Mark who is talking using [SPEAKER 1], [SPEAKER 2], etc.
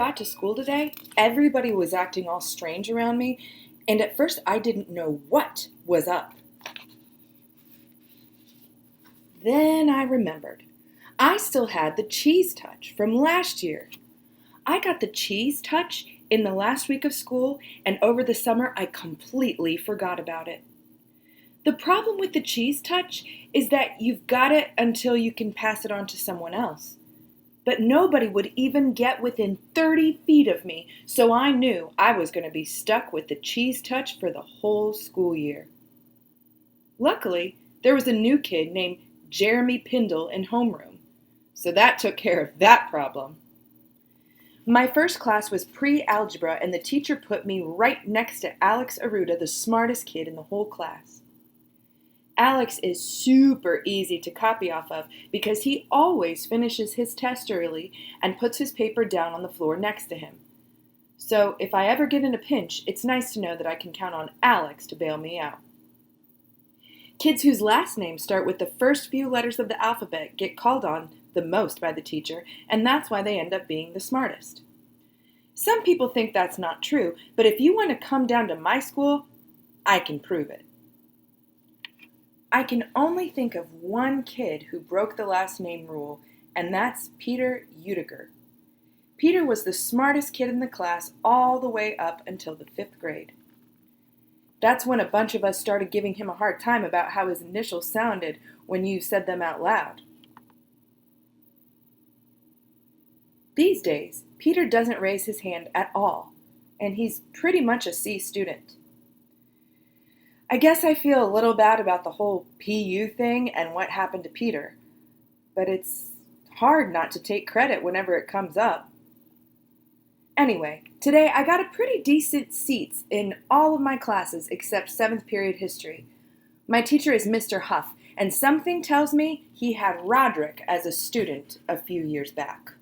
[SPEAKER 1] got to school today, everybody was acting all strange around me, and at first I didn't know what was up. Then I remembered. I still had the cheese touch from last year. I got the cheese touch in the last week of school, and over the summer I completely forgot about it. The problem with the cheese touch is that you've got it until you can pass it on to someone else. But nobody would even get within 30 feet of me, so I knew I was going to be stuck with the cheese touch for the whole school year. Luckily, there was a new kid named Jeremy Pindle in homeroom, so that took care of that problem. My first class was pre-algebra, and the teacher put me right next to Alex Aruda, the smartest kid in the whole class. Alex is super easy to copy off of because he always finishes his test early and puts his paper down on the floor next to him. So if I ever get in a pinch, it's nice to know that I can count on Alex to bail me out. Kids whose last names start with the first few letters of the alphabet get called on the most by the teacher, and that's why they end up being the smartest. Some people think that's not true, but if you want to come down to my school, I can prove it. I can only think of one kid who broke the last name rule, and that's Peter Udiger. Peter was the smartest kid in the class all the way up until the 5th grade. That's when a bunch of us started giving him a hard time about how his initials sounded when you said them out loud. These days, Peter doesn't raise his hand at all, and he's pretty much a C student. I guess I feel a little bad about the whole PU thing and what happened to Peter, but it's hard not to take credit whenever it comes up. Anyway, today I got a pretty decent seats in all of my classes except 7th period history. My teacher is Mr. Huff, and something tells me he had Roderick as a student a few years back.